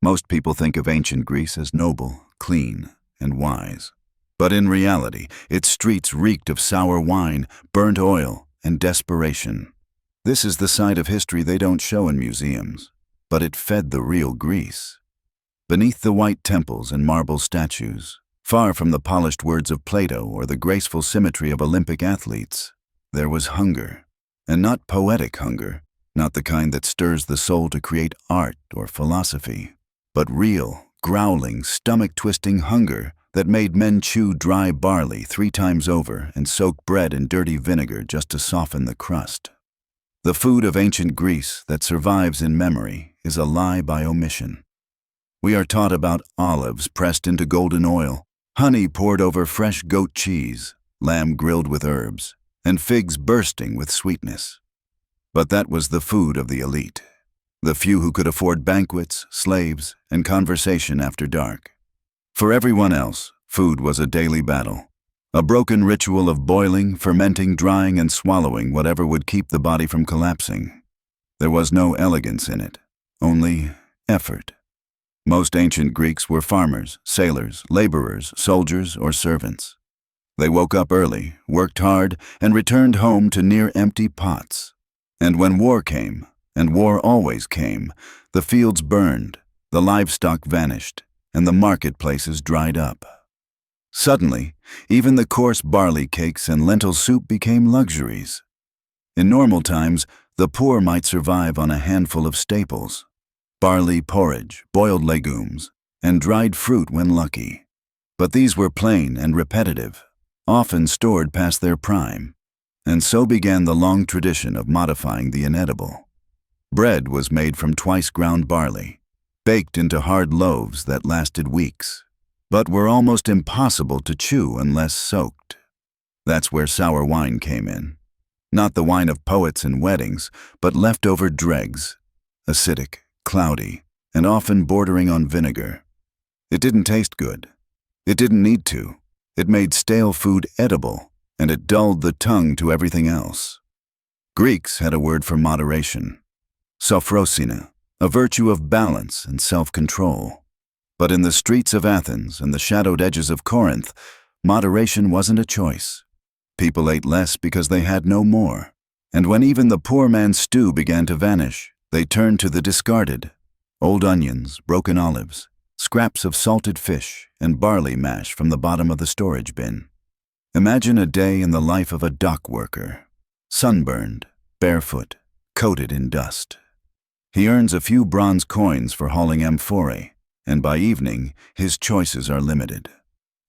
Most people think of ancient Greece as noble, clean, and wise. But in reality, its streets reeked of sour wine, burnt oil, and desperation. This is the side of history they don't show in museums, but it fed the real Greece. Beneath the white temples and marble statues, far from the polished words of Plato or the graceful symmetry of Olympic athletes, there was hunger. And not poetic hunger, not the kind that stirs the soul to create art or philosophy, but real, growling, stomach-twisting hunger that made men chew dry barley 3 times over and soak bread in dirty vinegar just to soften the crust. The food of ancient Greece that survives in memory is a lie by omission. We are taught about olives pressed into golden oil, honey poured over fresh goat cheese, lamb grilled with herbs, and figs bursting with sweetness. But that was the food of the elite, the few who could afford banquets, slaves, and conversation after dark. For everyone else, food was a daily battle, a broken ritual of boiling, fermenting, drying, and swallowing whatever would keep the body from collapsing. There was no elegance in it, only effort. Most ancient Greeks were farmers, sailors, laborers, soldiers, or servants. They woke up early, worked hard, and returned home to near-empty pots. And when war came, and war always came, the fields burned, the livestock vanished, and the marketplaces dried up. Suddenly, even the coarse barley cakes and lentil soup became luxuries. In normal times, the poor might survive on a handful of staples: barley porridge, boiled legumes, and dried fruit when lucky. But these were plain and repetitive, often stored past their prime, and so began the long tradition of modifying the inedible. Bread was made from twice ground barley, baked into hard loaves that lasted weeks, but were almost impossible to chew unless soaked. That's where sour wine came in. Not the wine of poets and weddings, but leftover dregs, acidic, cloudy, and often bordering on vinegar. It didn't taste good. It didn't need to. It made stale food edible, and it dulled the tongue to everything else. Greeks had a word for moderation: sophrosina, a virtue of balance and self-control. But in the streets of Athens and the shadowed edges of Corinth, moderation wasn't a choice. People ate less because they had no more. And when even the poor man's stew began to vanish, they turned to the discarded: old onions, broken olives, scraps of salted fish, and barley mash from the bottom of the storage bin. Imagine a day in the life of a dock worker, sunburned, barefoot, coated in dust. He earns a few bronze coins for hauling amphorae, and by evening, his choices are limited.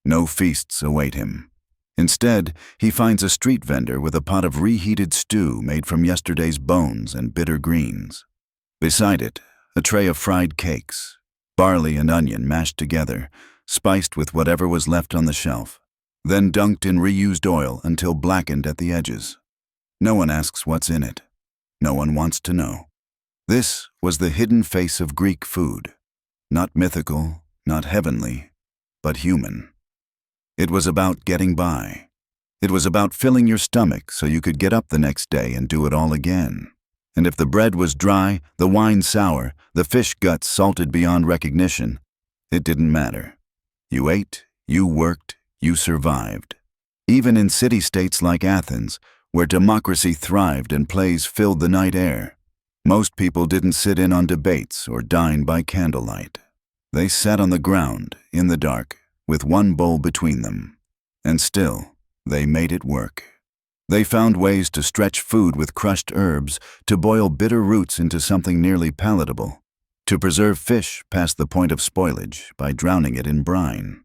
No feasts await him. Instead, he finds a street vendor with a pot of reheated stew made from yesterday's bones and bitter greens. Beside it, a tray of fried cakes, barley and onion mashed together, spiced with whatever was left on the shelf, then dunked in reused oil until blackened at the edges. No one asks what's in it. No one wants to know. This was the hidden face of Greek food. Not mythical, not heavenly, but human. It was about getting by. It was about filling your stomach so you could get up the next day and do it all again. And if the bread was dry, the wine sour, the fish guts salted beyond recognition, it didn't matter. You ate, you worked, you survived. Even in city-states like Athens, where democracy thrived and plays filled the night air, most people didn't sit in on debates or dine by candlelight. They sat on the ground, in the dark, with one bowl between them. And still, they made it work. They found ways to stretch food with crushed herbs, to boil bitter roots into something nearly palatable, to preserve fish past the point of spoilage by drowning it in brine.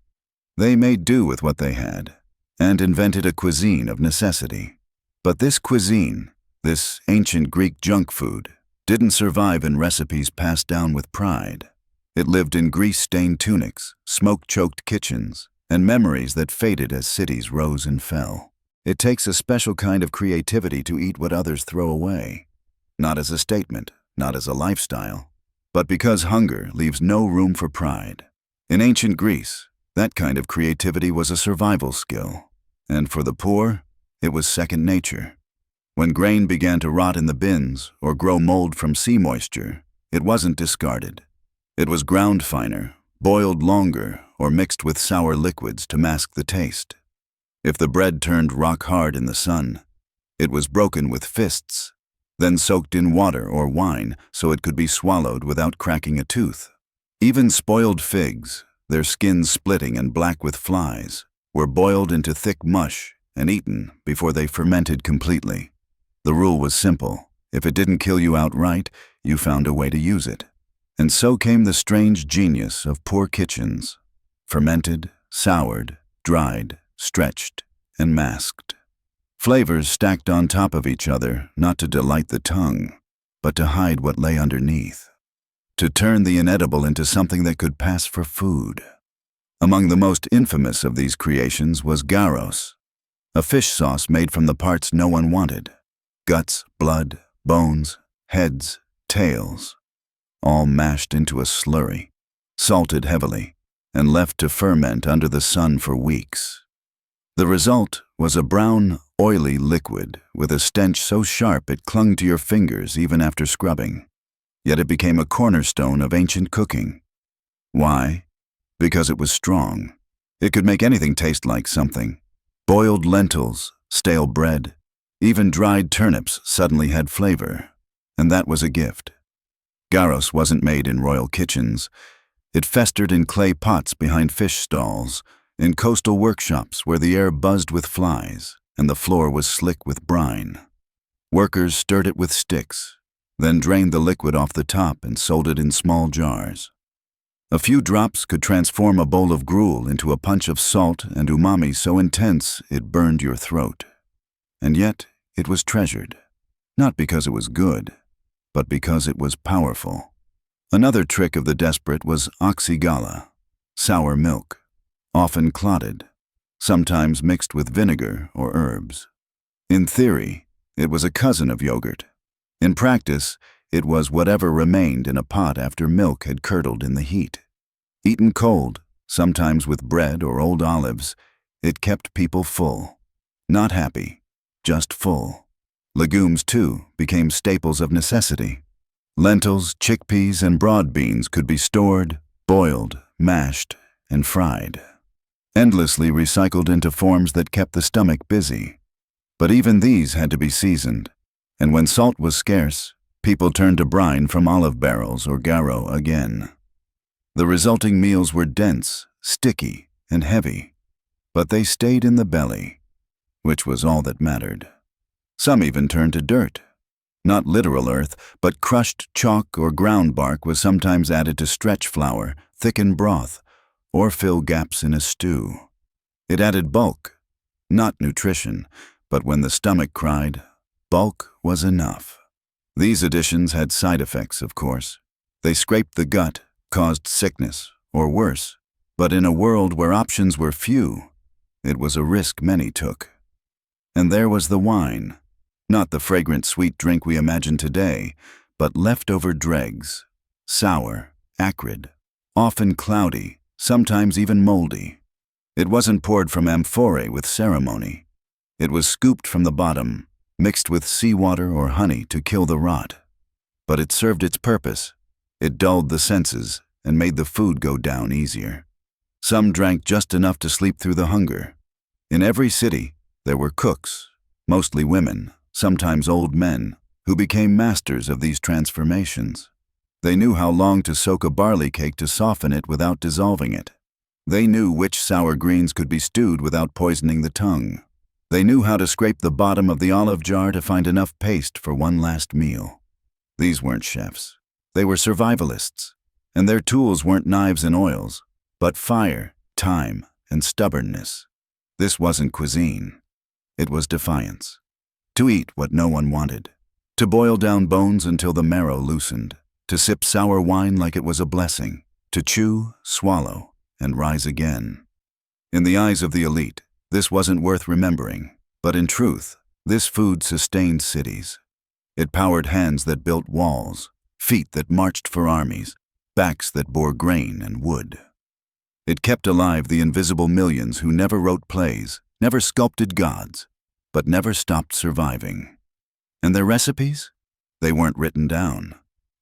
They made do with what they had, and invented a cuisine of necessity. But this cuisine, this ancient Greek junk food, didn't survive in recipes passed down with pride. It lived in grease-stained tunics, smoke-choked kitchens, and memories that faded as cities rose and fell. It takes a special kind of creativity to eat what others throw away. Not as a statement, not as a lifestyle, but because hunger leaves no room for pride. In ancient Greece, that kind of creativity was a survival skill. And for the poor, it was second nature. When grain began to rot in the bins or grow mold from sea moisture, it wasn't discarded. It was ground finer, boiled longer, or mixed with sour liquids to mask the taste. If the bread turned rock hard in the sun, it was broken with fists, then soaked in water or wine so it could be swallowed without cracking a tooth. Even spoiled figs, their skins splitting and black with flies, were boiled into thick mush and eaten before they fermented completely. The rule was simple. If it didn't kill you outright, you found a way to use it. And so came the strange genius of poor kitchens. Fermented, soured, dried, stretched, and masked. Flavors stacked on top of each other, not to delight the tongue, but to hide what lay underneath. To turn the inedible into something that could pass for food. Among the most infamous of these creations was gyros, a fish sauce made from the parts no one wanted. Guts, blood, bones, heads, tails, all mashed into a slurry, salted heavily, and left to ferment under the sun for weeks. The result was a brown, oily liquid with a stench so sharp it clung to your fingers even after scrubbing. Yet it became a cornerstone of ancient cooking. Why? Because it was strong. It could make anything taste like something. Boiled lentils, stale bread, even dried turnips suddenly had flavor, and that was a gift. Gyros wasn't made in royal kitchens. It festered in clay pots behind fish stalls, in coastal workshops where the air buzzed with flies and the floor was slick with brine. Workers stirred it with sticks, then drained the liquid off the top and sold it in small jars. A few drops could transform a bowl of gruel into a punch of salt and umami so intense it burned your throat. And yet it was treasured, not because it was good, but because it was powerful. Another trick of the desperate was oxygala, sour milk, often clotted, sometimes mixed with vinegar or herbs. In theory, it was a cousin of yogurt. In practice, it was whatever remained in a pot after milk had curdled in the heat. Eaten cold, sometimes with bread or old olives, it kept people full. Not happy, just full. Legumes, too, became staples of necessity. Lentils, chickpeas, and broad beans could be stored, boiled, mashed, and fried. Endlessly recycled into forms that kept the stomach busy. But even these had to be seasoned, and when salt was scarce, people turned to brine from olive barrels or gyro again. The resulting meals were dense, sticky, and heavy, but they stayed in the belly, which was all that mattered. Some even turned to dirt. Not literal earth, but crushed chalk or ground bark was sometimes added to stretch flour, thicken broth, or fill gaps in a stew. It added bulk, not nutrition, but when the stomach cried, bulk was enough. These additions had side effects, of course. They scraped the gut, caused sickness, or worse. But in a world where options were few, it was a risk many took. And there was the wine. Not the fragrant sweet drink we imagine today, but leftover dregs, sour, acrid, often cloudy, sometimes even moldy. It wasn't poured from amphorae with ceremony. It was scooped from the bottom, mixed with seawater or honey to kill the rot. But it served its purpose. It dulled the senses and made the food go down easier. Some drank just enough to sleep through the hunger. In every city, there were cooks, mostly women, sometimes old men, who became masters of these transformations. They knew how long to soak a barley cake to soften it without dissolving it. They knew which sour greens could be stewed without poisoning the tongue. They knew how to scrape the bottom of the olive jar to find enough paste for one last meal. These weren't chefs. They were survivalists, and their tools weren't knives and oils, but fire, time, and stubbornness. This wasn't cuisine. It was defiance. To eat what no one wanted. To boil down bones until the marrow loosened. To sip sour wine like it was a blessing. To chew, swallow, and rise again. In the eyes of the elite, this wasn't worth remembering. But in truth, this food sustained cities. It powered hands that built walls, feet that marched for armies, backs that bore grain and wood. It kept alive the invisible millions who never wrote plays, never sculpted gods, but never stopped surviving. And their recipes? They weren't written down.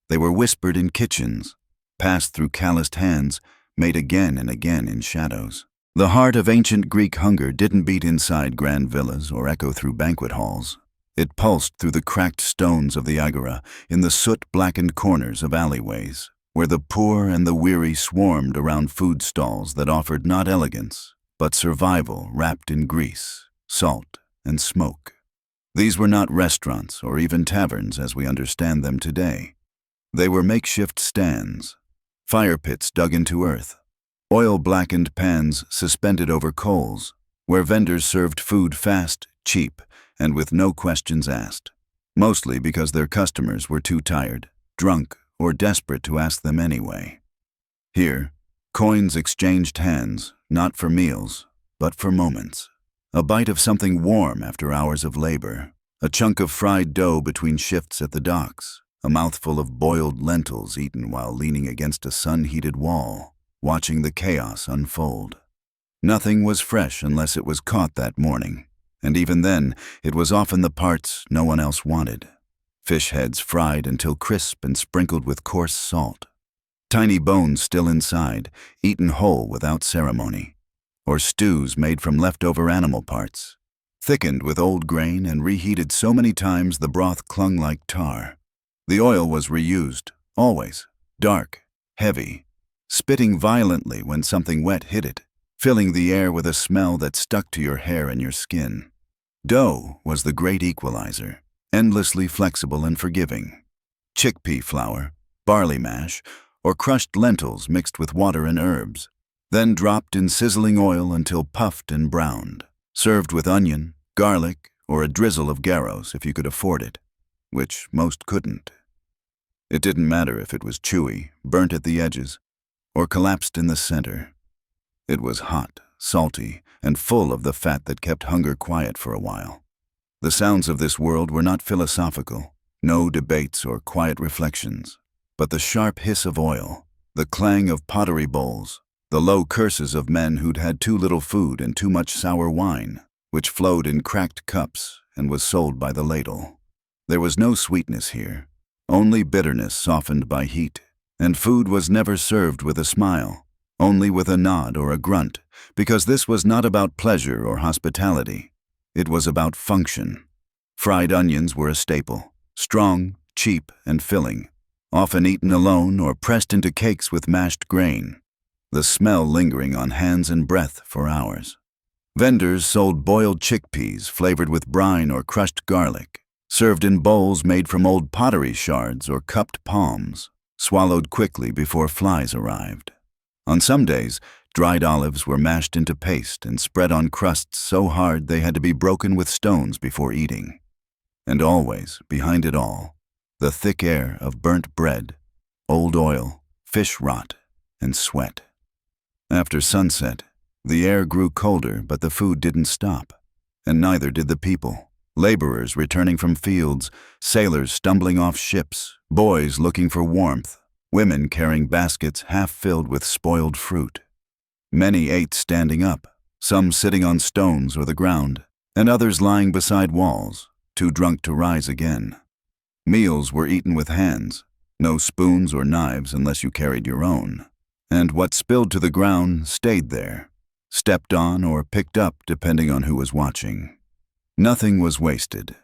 They were whispered in kitchens, passed through calloused hands, made again and again in shadows. The heart of ancient Greek hunger didn't beat inside grand villas or echo through banquet halls. It pulsed through the cracked stones of the agora, in the soot-blackened corners of alleyways, where the poor and the weary swarmed around food stalls that offered not elegance, but survival wrapped in grease, salt, and smoke. These were not restaurants or even taverns as we understand them today. They were makeshift stands, fire pits dug into earth, oil-blackened pans suspended over coals, where vendors served food fast, cheap, and with no questions asked, mostly because their customers were too tired, drunk, or desperate to ask them anyway. Here, coins exchanged hands, not for meals, but for moments. A bite of something warm after hours of labor, a chunk of fried dough between shifts at the docks, a mouthful of boiled lentils eaten while leaning against a sun-heated wall, watching the chaos unfold. Nothing was fresh unless it was caught that morning, and even then, it was often the parts no one else wanted. Fish heads fried until crisp and sprinkled with coarse salt. Tiny bones still inside, eaten whole without ceremony. Or stews made from leftover animal parts, thickened with old grain and reheated so many times the broth clung like tar. The oil was reused, always, dark, heavy, spitting violently when something wet hit it, filling the air with a smell that stuck to your hair and your skin. Dough was the great equalizer, endlessly flexible and forgiving. Chickpea flour, barley mash, or crushed lentils mixed with water and herbs, then dropped in sizzling oil until puffed and browned, served with onion, garlic, or a drizzle of gyros if you could afford it, which most couldn't. It didn't matter if it was chewy, burnt at the edges, or collapsed in the center. It was hot, salty, and full of the fat that kept hunger quiet for a while. The sounds of this world were not philosophical, no debates or quiet reflections, but the sharp hiss of oil, the clang of pottery bowls, the low curses of men who'd had too little food and too much sour wine, which flowed in cracked cups and was sold by the ladle. There was no sweetness here, only bitterness softened by heat, and food was never served with a smile, only with a nod or a grunt, because this was not about pleasure or hospitality. It was about function. Fried onions were a staple, strong, cheap, and filling, often eaten alone or pressed into cakes with mashed grain, the smell lingering on hands and breath for hours. Vendors sold boiled chickpeas flavored with brine or crushed garlic, served in bowls made from old pottery shards or cupped palms, swallowed quickly before flies arrived. On some days, dried olives were mashed into paste and spread on crusts so hard they had to be broken with stones before eating. And always, behind it all, the thick air of burnt bread, old oil, fish rot, and sweat. After sunset, the air grew colder, but the food didn't stop, and neither did the people. Laborers returning from fields, sailors stumbling off ships, boys looking for warmth, women carrying baskets half filled with spoiled fruit. Many ate standing up, some sitting on stones or the ground, and others lying beside walls, too drunk to rise again. Meals were eaten with hands, no spoons or knives unless you carried your own, and what spilled to the ground stayed there, stepped on or picked up depending on who was watching. Nothing was wasted,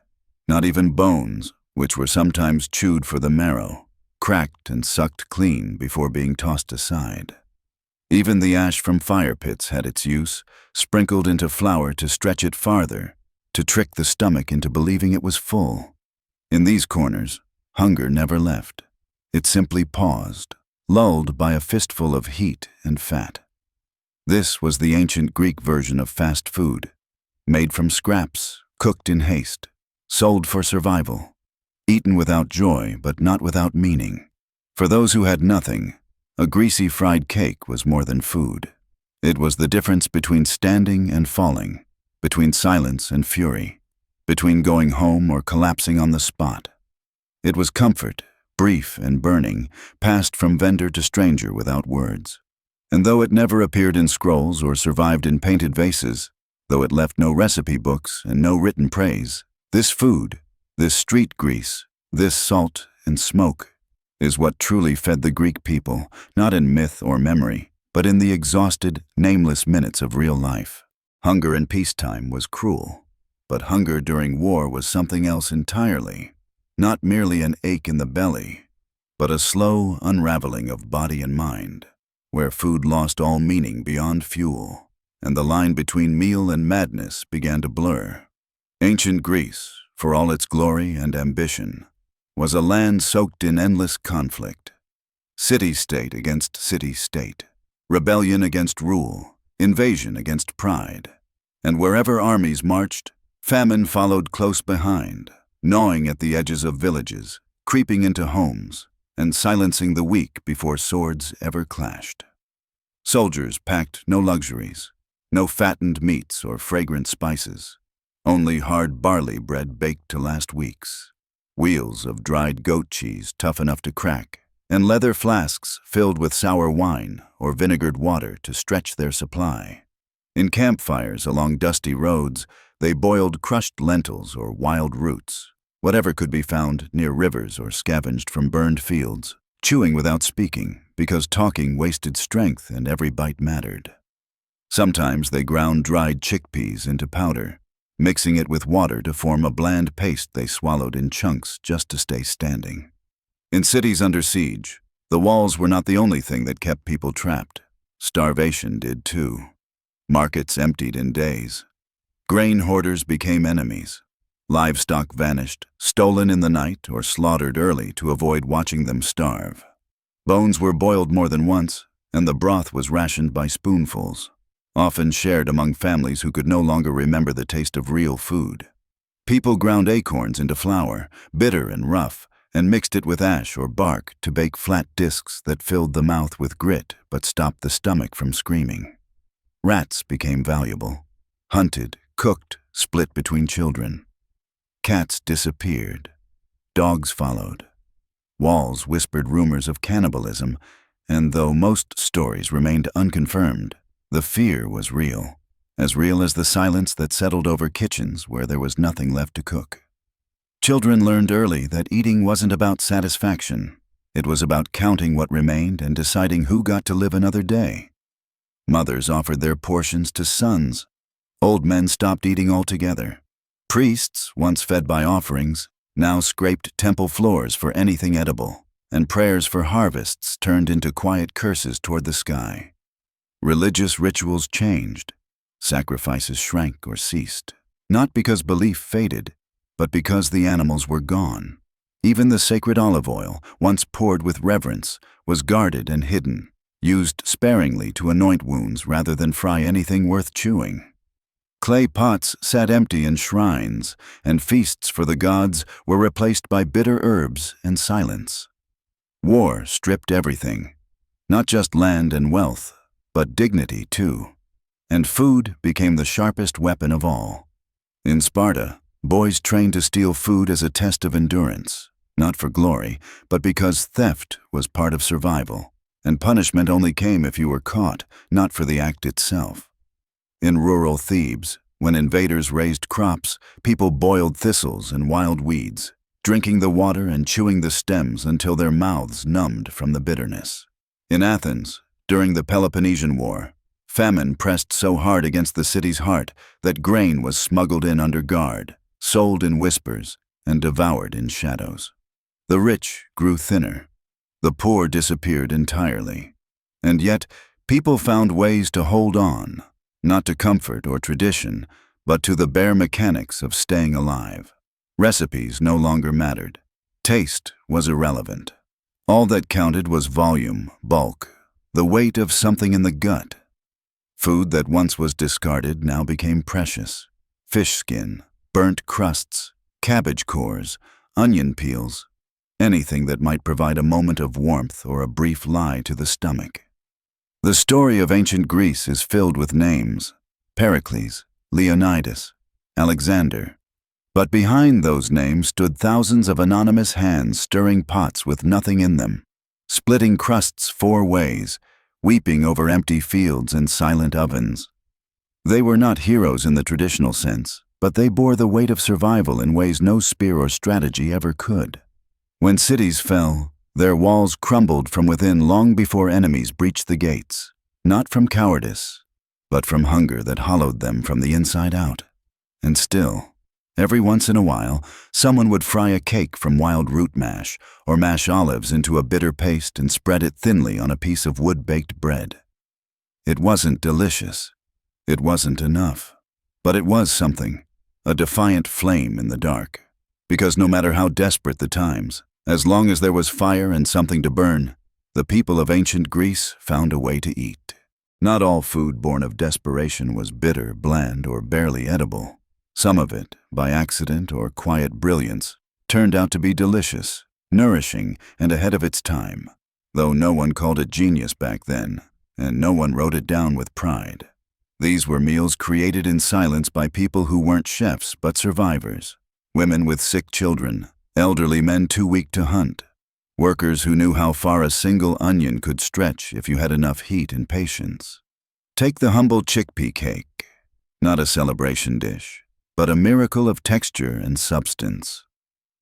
not even bones, which were sometimes chewed for the marrow, cracked and sucked clean before being tossed aside. Even the ash from fire pits had its use, sprinkled into flour to stretch it farther, to trick the stomach into believing it was full. In these corners, hunger never left. It simply paused, lulled by a fistful of heat and fat. This was the ancient Greek version of fast food, made from scraps, cooked in haste, sold for survival, eaten without joy but not without meaning. For those who had nothing, a greasy fried cake was more than food. It was the difference between standing and falling, between silence and fury, between going home or collapsing on the spot. It was comfort, brief and burning, passed from vendor to stranger without words. And though it never appeared in scrolls or survived in painted vases, though it left no recipe books and no written praise, this food, this street grease, this salt and smoke, is what truly fed the Greek people, not in myth or memory, but in the exhausted, nameless minutes of real life. Hunger in peacetime was cruel, but hunger during war was something else entirely. Not merely an ache in the belly, but a slow unraveling of body and mind, where food lost all meaning beyond fuel, and the line between meal and madness began to blur. Ancient Greece, for all its glory and ambition, was a land soaked in endless conflict. City-state against city-state, rebellion against rule, invasion against pride. And wherever armies marched, famine followed close behind, gnawing at the edges of villages, creeping into homes, and silencing the weak before swords ever clashed. Soldiers packed no luxuries, no fattened meats or fragrant spices, only hard barley bread baked to last weeks, wheels of dried goat cheese tough enough to crack, and leather flasks filled with sour wine or vinegared water to stretch their supply. In campfires along dusty roads, they boiled crushed lentils or wild roots, whatever could be found near rivers or scavenged from burned fields, chewing without speaking because talking wasted strength and every bite mattered. Sometimes they ground dried chickpeas into powder, mixing it with water to form a bland paste they swallowed in chunks just to stay standing. In cities under siege, the walls were not the only thing that kept people trapped. Starvation did too. Markets emptied in days. Grain hoarders became enemies. Livestock vanished, stolen in the night or slaughtered early to avoid watching them starve. Bones were boiled more than once, and the broth was rationed by spoonfuls, often shared among families who could no longer remember the taste of real food. People ground acorns into flour, bitter and rough, and mixed it with ash or bark to bake flat discs that filled the mouth with grit but stopped the stomach from screaming. Rats became valuable, hunted, cooked, split between children. Cats disappeared. Dogs followed. Walls whispered rumors of cannibalism, and though most stories remained unconfirmed, the fear was real as the silence that settled over kitchens where there was nothing left to cook. Children learned early that eating wasn't about satisfaction. It was about counting what remained and deciding who got to live another day. Mothers offered their portions to sons. Old men stopped eating altogether. Priests, once fed by offerings, now scraped temple floors for anything edible, and prayers for harvests turned into quiet curses toward the sky. Religious rituals changed. Sacrifices shrank or ceased, not because belief faded, but because the animals were gone. Even the sacred olive oil, once poured with reverence, was guarded and hidden, used sparingly to anoint wounds rather than fry anything worth chewing. Clay pots sat empty in shrines, and feasts for the gods were replaced by bitter herbs and silence. War stripped everything, not just land and wealth, but dignity too. And food became the sharpest weapon of all. In Sparta, boys trained to steal food as a test of endurance, not for glory, but because theft was part of survival, and punishment only came if you were caught, not for the act itself. In rural Thebes, when invaders raised crops, people boiled thistles and wild weeds, drinking the water and chewing the stems until their mouths numbed from the bitterness. In Athens, during the Peloponnesian War, famine pressed so hard against the city's heart that grain was smuggled in under guard, sold in whispers, and devoured in shadows. The rich grew thinner. The poor disappeared entirely. And yet, people found ways to hold on, not to comfort or tradition, but to the bare mechanics of staying alive. Recipes no longer mattered. Taste was irrelevant. All that counted was volume, bulk, the weight of something in the gut. Food that once was discarded now became precious. Fish skin, burnt crusts, cabbage cores, onion peels, anything that might provide a moment of warmth or a brief lie to the stomach. The story of ancient Greece is filled with names: Pericles, Leonidas, Alexander. But behind those names stood thousands of anonymous hands stirring pots with nothing in them, splitting crusts 4 ways, weeping over empty fields and silent ovens. They were not heroes in the traditional sense, but they bore the weight of survival in ways no spear or strategy ever could. When cities fell, Their walls crumbled from within long before enemies breached the gates, not from cowardice, but from hunger that hollowed them from the inside out. And still, every once in a while, someone would fry a cake from wild root mash or mash olives into a bitter paste and spread it thinly on a piece of wood-baked bread. It wasn't delicious. It wasn't enough. But it was something, a defiant flame in the dark. Because no matter how desperate the times, as long as there was fire and something to burn, the people of ancient Greece found a way to eat. Not all food born of desperation was bitter, bland, or barely edible. Some of it, by accident or quiet brilliance, turned out to be delicious, nourishing, and ahead of its time, though no one called it genius back then, and no one wrote it down with pride. These were meals created in silence by people who weren't chefs but survivors, women with sick children, elderly men too weak to hunt, workers who knew how far a single onion could stretch if you had enough heat and patience. Take the humble chickpea cake, not a celebration dish, but a miracle of texture and substance.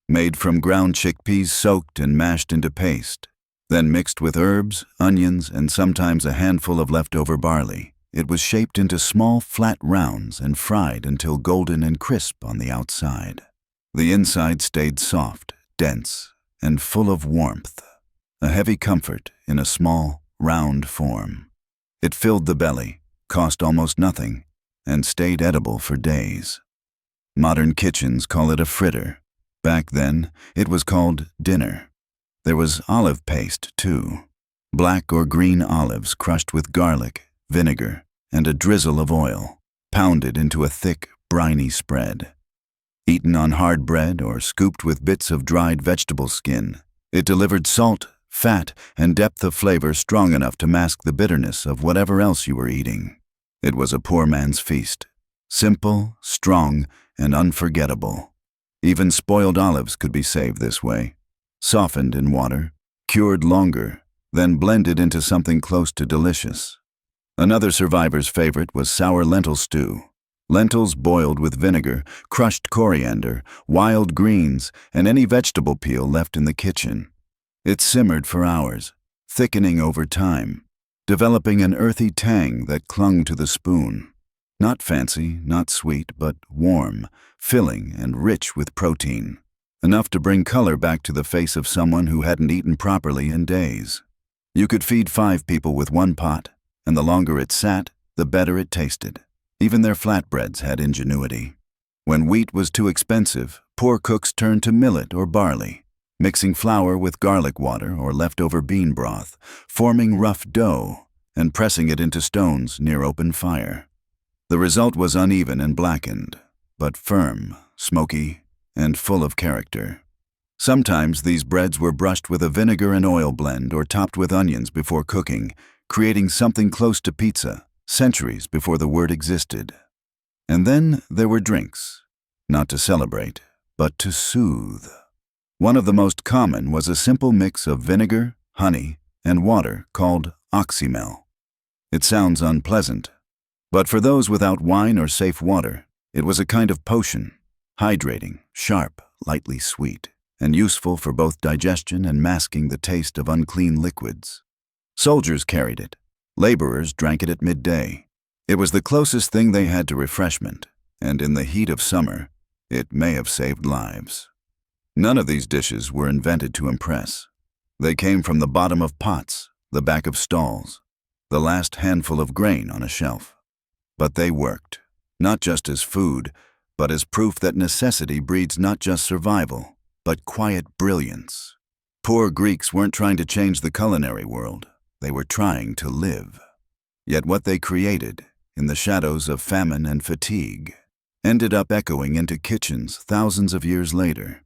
Made from ground chickpeas soaked and mashed into paste, then mixed with herbs, onions, and sometimes a handful of leftover barley, it was shaped into small, flat rounds and fried until golden and crisp on the outside. The inside stayed soft, dense, and full of warmth, a heavy comfort in a small, round form. It filled the belly, cost almost nothing, and stayed edible for days. Modern kitchens call it a fritter. Back then, it was called dinner. There was olive paste, too. Black or green olives crushed with garlic, vinegar, and a drizzle of oil, pounded into a thick, briny spread. Eaten on hard bread or scooped with bits of dried vegetable skin, it delivered salt, fat, and depth of flavor strong enough to mask the bitterness of whatever else you were eating. It was a poor man's feast. Simple, strong, and unforgettable. Even spoiled olives could be saved this way. Softened in water, cured longer, then blended into something close to delicious. Another survivor's favorite was sour lentil stew. Lentils boiled with vinegar, crushed coriander, wild greens, and any vegetable peel left in the kitchen. It simmered for hours, thickening over time, developing an earthy tang that clung to the spoon. Not fancy, not sweet, but warm, filling, and rich with protein. Enough to bring color back to the face of someone who hadn't eaten properly in days. You could feed 5 people with one pot, and the longer it sat, the better it tasted. Even their flatbreads had ingenuity. When wheat was too expensive, poor cooks turned to millet or barley, mixing flour with garlic water or leftover bean broth, forming rough dough, and pressing it into stones near open fire. The result was uneven and blackened, but firm, smoky, and full of character. Sometimes these breads were brushed with a vinegar and oil blend or topped with onions before cooking, creating something close to pizza, centuries before the word existed. And then there were drinks, not to celebrate, but to soothe. One of the most common was a simple mix of vinegar, honey, and water called oxymel. It sounds unpleasant, but for those without wine or safe water, it was a kind of potion, hydrating, sharp, lightly sweet, and useful for both digestion and masking the taste of unclean liquids. Soldiers carried it. Laborers drank it at midday. It was the closest thing they had to refreshment, and in the heat of summer, it may have saved lives. None of these dishes were invented to impress. They came from the bottom of pots, the back of stalls, the last handful of grain on a shelf. But they worked, not just as food, but as proof that necessity breeds not just survival, but quiet brilliance. Poor Greeks weren't trying to change the culinary world. They were trying to live. Yet what they created, in the shadows of famine and fatigue, ended up echoing into kitchens thousands of years later.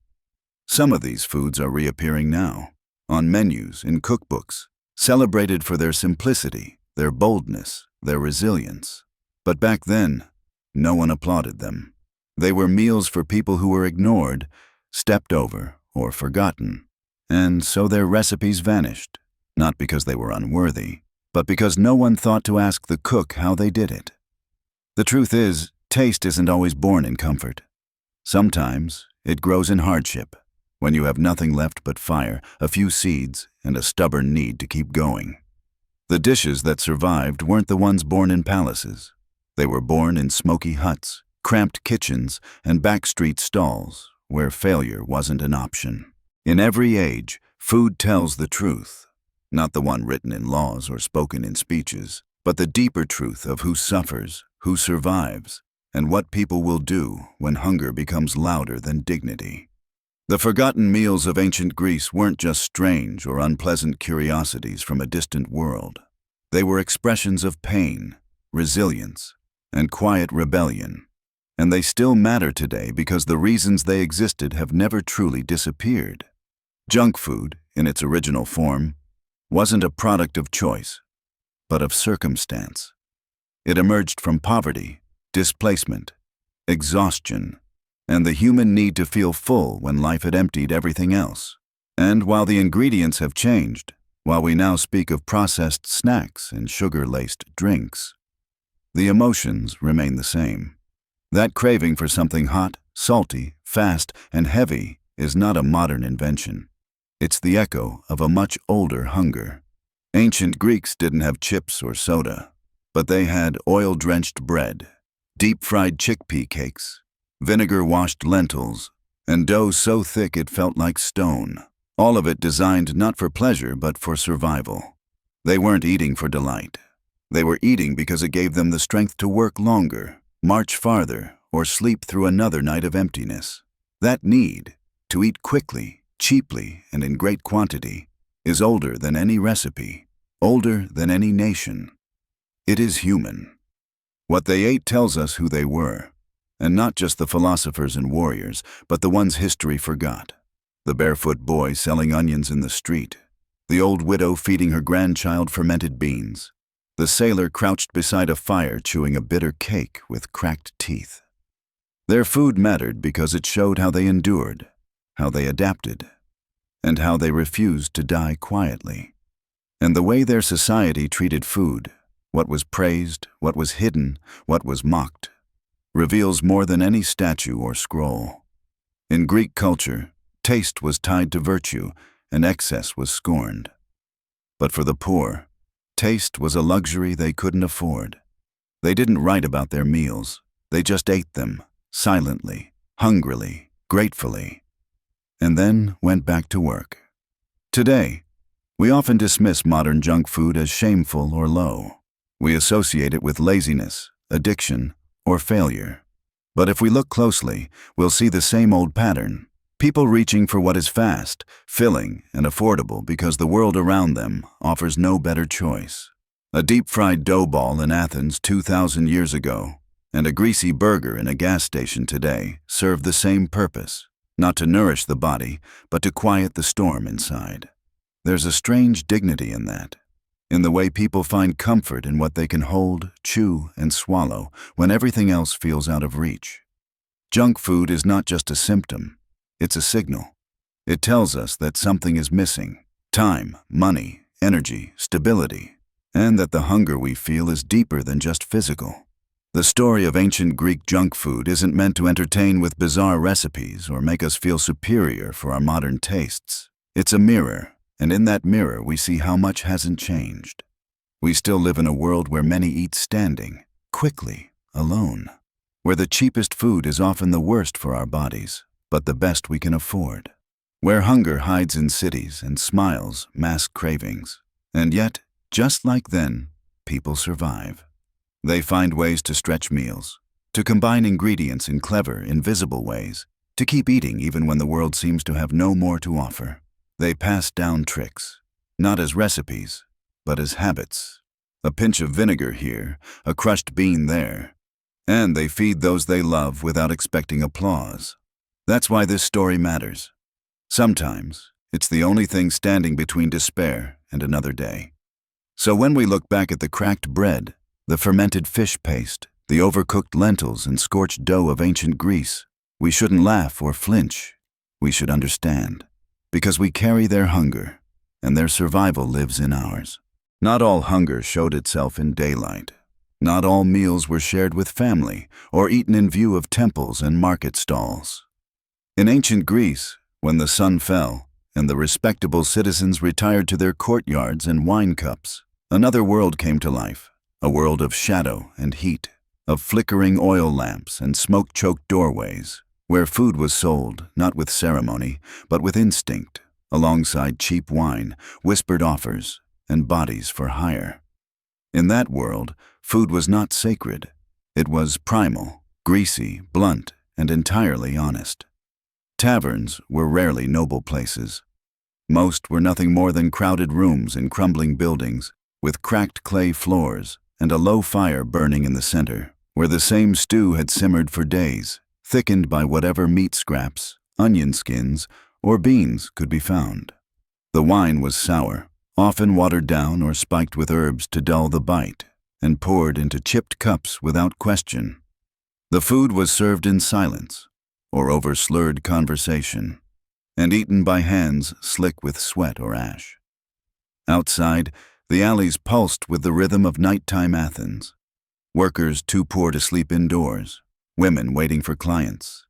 Some of these foods are reappearing now, on menus, in cookbooks, celebrated for their simplicity, their boldness, their resilience. But back then, no one applauded them. They were meals for people who were ignored, stepped over, or forgotten. And so their recipes vanished. Not because they were unworthy, but because no one thought to ask the cook how they did it. The truth is, taste isn't always born in comfort. Sometimes it grows in hardship, when you have nothing left but fire, a few seeds, and a stubborn need to keep going. The dishes that survived weren't the ones born in palaces. They were born in smoky huts, cramped kitchens, and backstreet stalls, where failure wasn't an option. In every age, food tells the truth, not the one written in laws or spoken in speeches, but the deeper truth of who suffers, who survives, and what people will do when hunger becomes louder than dignity. The forgotten meals of ancient Greece weren't just strange or unpleasant curiosities from a distant world. They were expressions of pain, resilience, and quiet rebellion. And they still matter today because the reasons they existed have never truly disappeared. Junk food, in its original form, wasn't a product of choice, but of circumstance. It emerged from poverty, displacement, exhaustion, and the human need to feel full when life had emptied everything else. And while the ingredients have changed, while we now speak of processed snacks and sugar-laced drinks, the emotions remain the same. That craving for something hot, salty, fast, and heavy is not a modern invention. It's the echo of a much older hunger. Ancient Greeks didn't have chips or soda, but they had oil-drenched bread, deep-fried chickpea cakes, vinegar-washed lentils, and dough so thick it felt like stone. All of it designed not for pleasure but for survival. They weren't eating for delight. They were eating because it gave them the strength to work longer, march farther, or sleep through another night of emptiness. That need, to eat quickly, cheaply, and in great quantity, is older than any recipe, older than any nation. It is human. What they ate tells us who they were, and not just the philosophers and warriors, but the ones history forgot. The barefoot boy selling onions in the street, the old widow feeding her grandchild fermented beans, the sailor crouched beside a fire chewing a bitter cake with cracked teeth. Their food mattered because it showed how they endured, how they adapted, and how they refused to die quietly. And the way their society treated food, what was praised, what was hidden, what was mocked, reveals more than any statue or scroll. In Greek culture, taste was tied to virtue, and excess was scorned. But for the poor, taste was a luxury they couldn't afford. They didn't write about their meals, they just ate them, silently, hungrily, gratefully, and then went back to work. Today, we often dismiss modern junk food as shameful or low. We associate it with laziness, addiction, or failure. But if we look closely, we'll see the same old pattern. People reaching for what is fast, filling, and affordable because the world around them offers no better choice. A deep-fried dough ball in Athens 2,000 years ago and a greasy burger in a gas station today serve the same purpose, not to nourish the body, but to quiet the storm inside. There's a strange dignity in that, in the way people find comfort in what they can hold, chew, and swallow when everything else feels out of reach. Junk food is not just a symptom, it's a signal. It tells us that something is missing: time, money, energy, stability, and that the hunger we feel is deeper than just physical. The story of ancient Greek junk food isn't meant to entertain with bizarre recipes or make us feel superior for our modern tastes. It's a mirror. And in that mirror, we see how much hasn't changed. We still live in a world where many eat standing, quickly, alone, where the cheapest food is often the worst for our bodies, but the best we can afford, where hunger hides in cities and smiles mask cravings. And yet, just like then, people survive. They find ways to stretch meals, to combine ingredients in clever, invisible ways, to keep eating even when the world seems to have no more to offer. They pass down tricks, not as recipes, but as habits. A pinch of vinegar here, a crushed bean there. And they feed those they love without expecting applause. That's why this story matters. Sometimes, it's the only thing standing between despair and another day. So when we look back at the cracked bread, the fermented fish paste, the overcooked lentils and scorched dough of ancient Greece, we shouldn't laugh or flinch. We should understand. Because we carry their hunger, and their survival lives in ours. Not all hunger showed itself in daylight. Not all meals were shared with family or eaten in view of temples and market stalls. In ancient Greece, When the sun fell, and the respectable citizens retired to their courtyards and wine cups, another world came to life, a world of shadow and heat, of flickering oil lamps and smoke-choked doorways, where food was sold not with ceremony, but with instinct, alongside cheap wine, whispered offers, and bodies for hire. In that world, food was not sacred. It was primal, greasy, blunt, and entirely honest. Taverns were rarely noble places. Most were nothing more than crowded rooms in crumbling buildings, with cracked clay floors and a low fire burning in the center, where the same stew had simmered for days, thickened by whatever meat scraps, onion skins, or beans could be found. The wine was sour, often watered down or spiked with herbs to dull the bite, and poured into chipped cups without question. The food was served in silence, or over slurred conversation, and eaten by hands slick with sweat or ash. Outside, the alleys pulsed with the rhythm of nighttime Athens. Workers too poor to sleep indoors, women waiting for clients,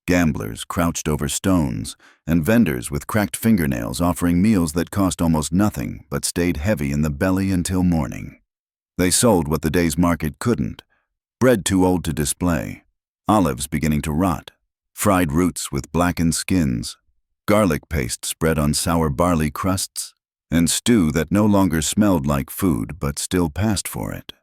gamblers crouched over stones, and vendors with cracked fingernails offering meals that cost almost nothing but stayed heavy in the belly until morning. They sold what the day's market couldn't: bread too old to display, olives beginning to rot, fried roots with blackened skins, garlic paste spread on sour barley crusts, and stew that no longer smelled like food but still passed for it.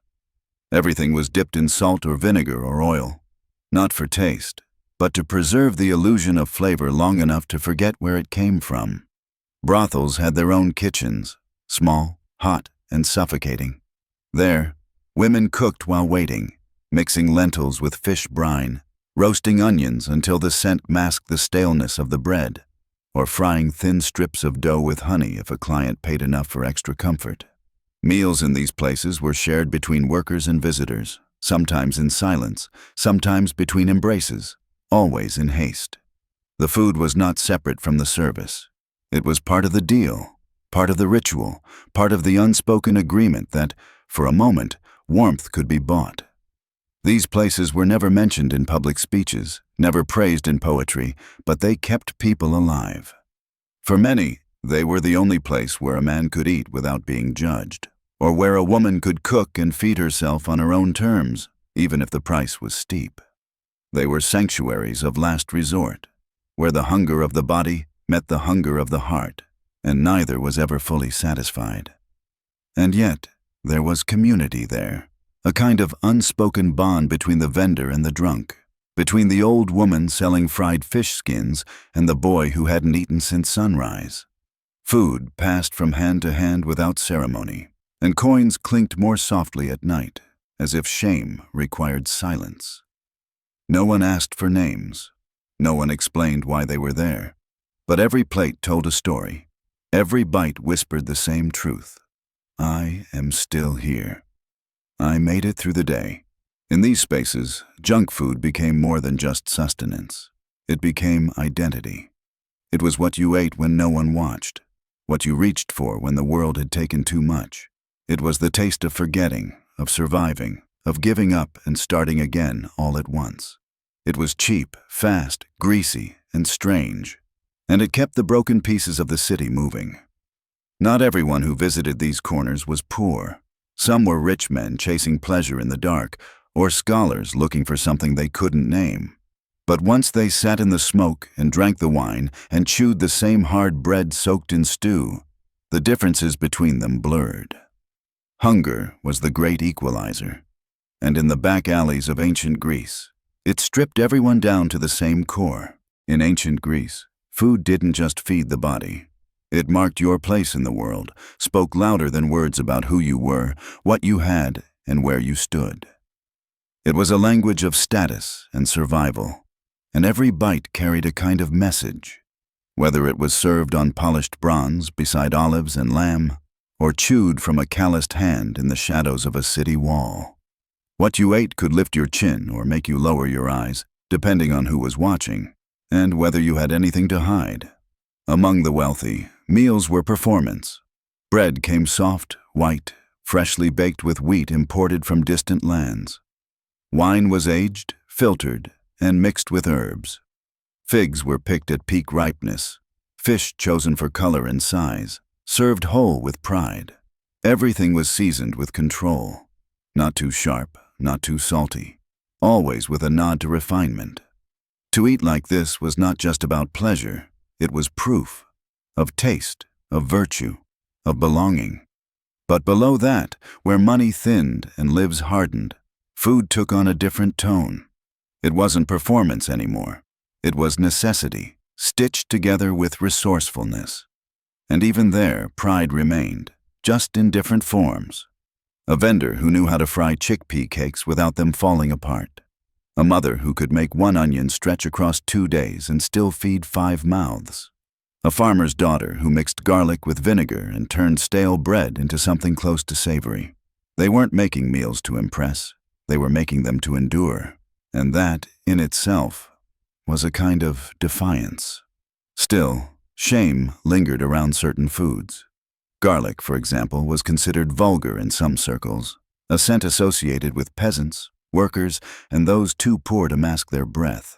Everything was dipped in salt or vinegar or oil, not for taste, but to preserve the illusion of flavor long enough to forget where it came from. Brothels had their own kitchens, small, hot, and suffocating. There, women cooked while waiting, mixing lentils with fish brine, roasting onions until the scent masked the staleness of the bread, or frying thin strips of dough with honey if a client paid enough for extra comfort. Meals in these places were shared between workers and visitors, sometimes in silence, sometimes between embraces, always in haste. The food was not separate from the service. It was part of the deal, part of the ritual, part of the unspoken agreement that, for a moment, warmth could be bought. These places were never mentioned in public speeches, never praised in poetry, but they kept people alive. For many, they were the only place where a man could eat without being judged, or where a woman could cook and feed herself on her own terms, even if the price was steep. They were sanctuaries of last resort, where the hunger of the body met the hunger of the heart, and neither was ever fully satisfied. And yet, there was community there, a kind of unspoken bond between the vendor and the drunk, between the old woman selling fried fish skins and the boy who hadn't eaten since sunrise. Food passed from hand to hand without ceremony, and coins clinked more softly at night, as if shame required silence. No one asked for names. No one explained why they were there. But every plate told a story. Every bite whispered the same truth. I am still here. I made it through the day. In these spaces, junk food became more than just sustenance. It became identity. It was what you ate when no one watched, what you reached for when the world had taken too much. It was the taste of forgetting, of surviving, of giving up and starting again all at once. It was cheap, fast, greasy, and strange, and it kept the broken pieces of the city moving. Not everyone who visited these corners was poor. Some were rich men chasing pleasure in the dark, or scholars looking for something they couldn't name. But once they sat in the smoke and drank the wine and chewed the same hard bread soaked in stew, the differences between them blurred. Hunger was the great equalizer, and in the back alleys of ancient Greece, it stripped everyone down to the same core. In ancient Greece, food didn't just feed the body. It marked your place in the world, spoke louder than words about who you were, what you had, and where you stood. It was a language of status and survival, and every bite carried a kind of message, whether it was served on polished bronze beside olives and lamb, or chewed from a calloused hand in the shadows of a city wall. What you ate could lift your chin or make you lower your eyes, depending on who was watching, and whether you had anything to hide. Among the wealthy, meals were performance. Bread came soft, white, freshly baked with wheat imported from distant lands. Wine was aged, filtered, and mixed with herbs. Figs were picked at peak ripeness, fish chosen for color and size, served whole with pride. Everything was seasoned with control. Not too sharp, not too salty, always with a nod to refinement. To eat like this was not just about pleasure, it was proof of taste, of virtue, of belonging. But below that, where money thinned and lives hardened, food took on a different tone. It wasn't performance anymore. It was necessity, stitched together with resourcefulness. And even there, pride remained, just in different forms. A vendor who knew how to fry chickpea cakes without them falling apart. A mother who could make one onion stretch across 2 days and still feed 5 mouths. A farmer's daughter who mixed garlic with vinegar and turned stale bread into something close to savory. They weren't making meals to impress, they were making them to endure. And that, in itself, was a kind of defiance. Still, shame lingered around certain foods. Garlic, for example, was considered vulgar in some circles, a scent associated with peasants, workers, and those too poor to mask their breath.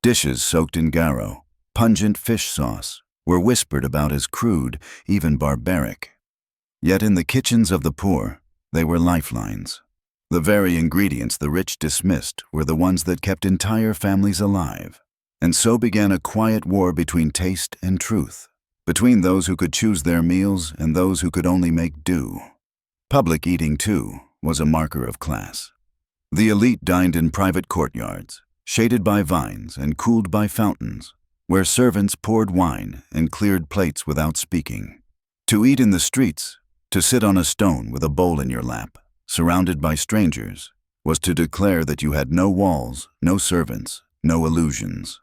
Dishes soaked in garro, pungent fish sauce, were whispered about as crude, even barbaric. Yet in the kitchens of the poor, they were lifelines. The very ingredients the rich dismissed were the ones that kept entire families alive. And so began a quiet war between taste and truth, between those who could choose their meals and those who could only make do. Public eating, too, was a marker of class. The elite dined in private courtyards, shaded by vines and cooled by fountains, where servants poured wine and cleared plates without speaking. To eat in the streets, to sit on a stone with a bowl in your lap, surrounded by strangers, was to declare that you had no walls, no servants, no illusions.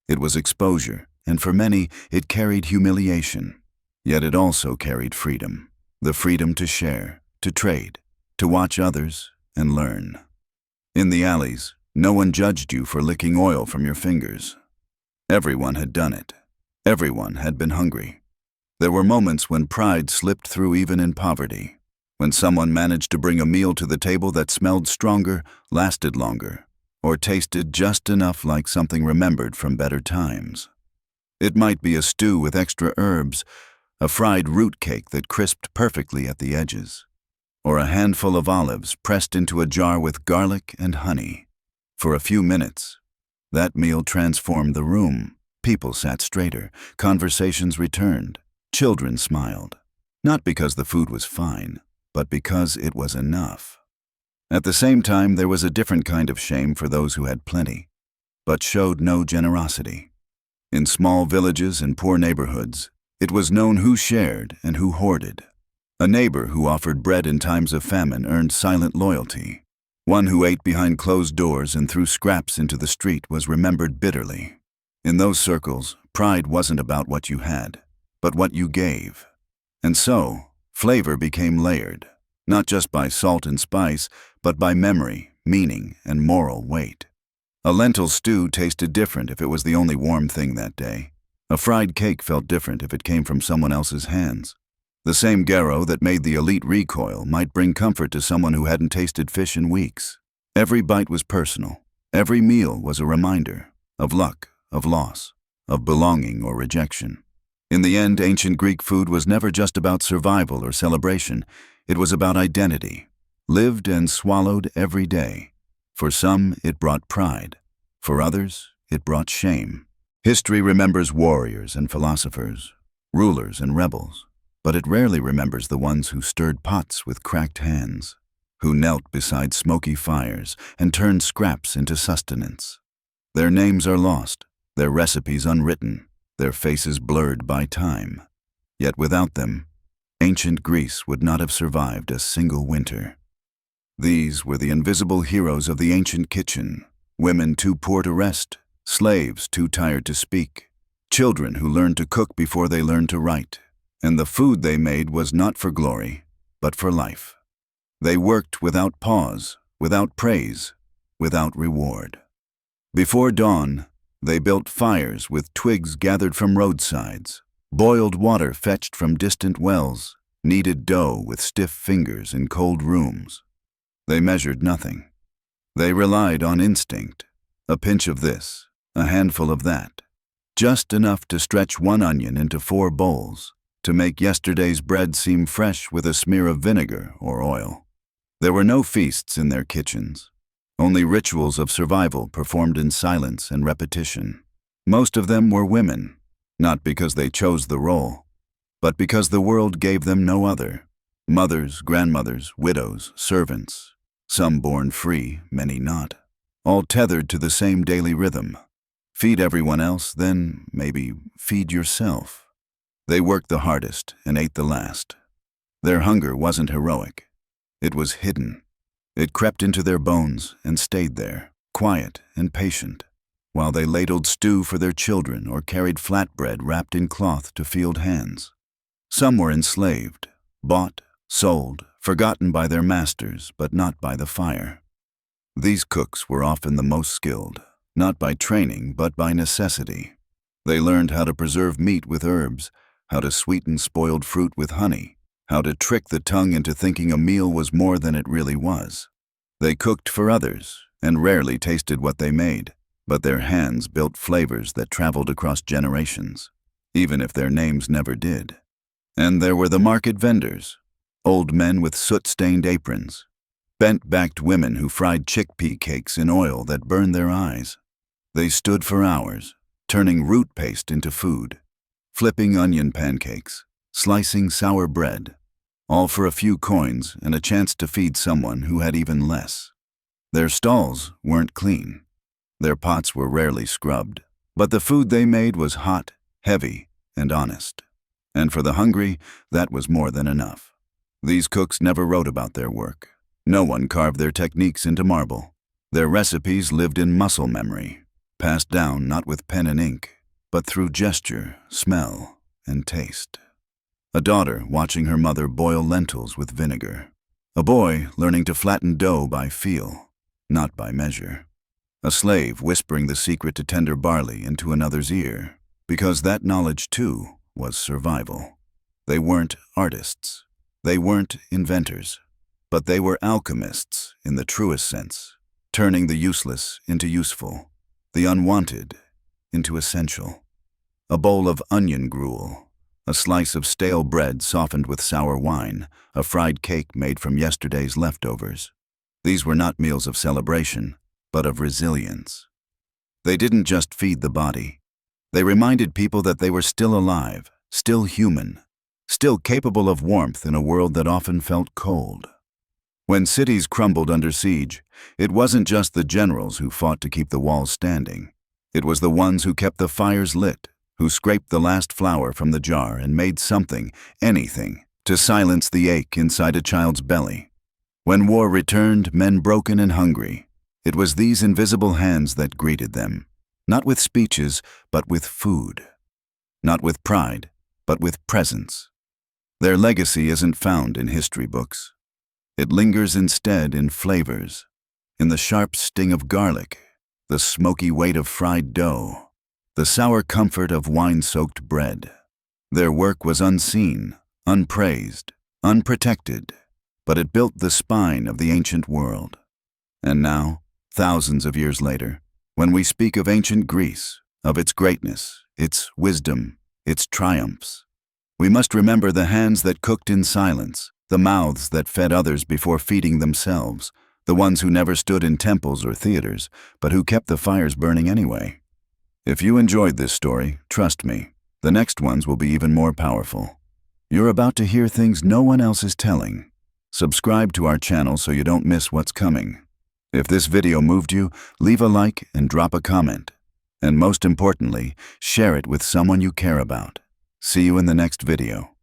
It was exposure, and for many it carried humiliation. Yet it also carried freedom, the freedom to share, to trade, to watch others and learn. In the alleys, no one judged you for licking oil from your fingers. Everyone had done it. Everyone had been hungry. There were moments when pride slipped through even in poverty, when someone managed to bring a meal to the table that smelled stronger, lasted longer, or tasted just enough like something remembered from better times. It might be a stew with extra herbs, a fried root cake that crisped perfectly at the edges, or a handful of olives pressed into a jar with garlic and honey. For a few minutes, that meal transformed the room. People sat straighter, conversations returned, children smiled. Not because the food was fine, but because it was enough. At the same time, there was a different kind of shame for those who had plenty, but showed no generosity. In small villages and poor neighborhoods, it was known who shared and who hoarded. A neighbor who offered bread in times of famine earned silent loyalty. One who ate behind closed doors and threw scraps into the street was remembered bitterly. In those circles, pride wasn't about what you had, but what you gave. And so, flavor became layered, not just by salt and spice, but by memory, meaning, and moral weight. A lentil stew tasted different if it was the only warm thing that day. A fried cake felt different if it came from someone else's hands. The same garro that made the elite recoil might bring comfort to someone who hadn't tasted fish in weeks. Every bite was personal. Every meal was a reminder of luck, of loss, of belonging or rejection. In the end, ancient Greek food was never just about survival or celebration. It was about identity, lived and swallowed every day. For some, it brought pride. For others, it brought shame. History remembers warriors and philosophers, rulers and rebels. But it rarely remembers the ones who stirred pots with cracked hands, who knelt beside smoky fires and turned scraps into sustenance. Their names are lost, their recipes unwritten, their faces blurred by time. Yet without them, ancient Greece would not have survived a single winter. These were the invisible heroes of the ancient kitchen, women too poor to rest, slaves too tired to speak, children who learned to cook before they learned to write. And the food they made was not for glory, but for life. They worked without pause, without praise, without reward. Before dawn, they built fires with twigs gathered from roadsides, boiled water fetched from distant wells, kneaded dough with stiff fingers in cold rooms. They measured nothing. They relied on instinct, a pinch of this, a handful of that, just enough to stretch one onion into 4 bowls, to make yesterday's bread seem fresh with a smear of vinegar or oil. There were no feasts in their kitchens, only rituals of survival performed in silence and repetition. Most of them were women, not because they chose the role, but because the world gave them no other. Mothers, grandmothers, widows, servants, some born free, many not, all tethered to the same daily rhythm. Feed everyone else, then maybe feed yourself. They worked the hardest and ate the last. Their hunger wasn't heroic. It was hidden. It crept into their bones and stayed there, quiet and patient, while they ladled stew for their children or carried flatbread wrapped in cloth to field hands. Some were enslaved, bought, sold, forgotten by their masters, but not by the fire. These cooks were often the most skilled, not by training, but by necessity. They learned how to preserve meat with herbs, how to sweeten spoiled fruit with honey, how to trick the tongue into thinking a meal was more than it really was. They cooked for others, and rarely tasted what they made, but their hands built flavors that traveled across generations, even if their names never did. And there were the market vendors, old men with soot-stained aprons, bent-backed women who fried chickpea cakes in oil that burned their eyes. They stood for hours, turning root paste into food, flipping onion pancakes, slicing sour bread, all for a few coins and a chance to feed someone who had even less. Their stalls weren't clean. Their pots were rarely scrubbed, but the food they made was hot, heavy, and honest. And for the hungry, that was more than enough. These cooks never wrote about their work. No one carved their techniques into marble. Their recipes lived in muscle memory, passed down not with pen and ink, but through gesture, smell, and taste. A daughter watching her mother boil lentils with vinegar. A boy learning to flatten dough by feel, not by measure. A slave whispering the secret to tender barley into another's ear, because that knowledge, too, was survival. They weren't artists. They weren't inventors. But they were alchemists in the truest sense, turning the useless into useful, the unwanted into essential. A bowl of onion gruel, a slice of stale bread softened with sour wine, a fried cake made from yesterday's leftovers. These were not meals of celebration, but of resilience. They didn't just feed the body. They reminded people that they were still alive, still human, still capable of warmth in a world that often felt cold. When cities crumbled under siege, it wasn't just the generals who fought to keep the walls standing. It was the ones who kept the fires lit, who scraped the last flour from the jar and made something, anything, to silence the ache inside a child's belly. When war returned, men broken and hungry, it was these invisible hands that greeted them, not with speeches, but with food. Not with pride, but with presence. Their legacy isn't found in history books. It lingers instead in flavors, in the sharp sting of garlic, the smoky weight of fried dough, the sour comfort of wine-soaked bread. Their work was unseen, unpraised, unprotected, but it built the spine of the ancient world. And now, thousands of years later, when we speak of ancient Greece, of its greatness, its wisdom, its triumphs, we must remember the hands that cooked in silence, the mouths that fed others before feeding themselves, the ones who never stood in temples or theaters, but who kept the fires burning anyway. If you enjoyed this story, trust me, the next ones will be even more powerful. You're about to hear things no one else is telling. Subscribe to our channel so you don't miss what's coming. If this video moved you, leave a like and drop a comment. And most importantly, share it with someone you care about. See you in the next video.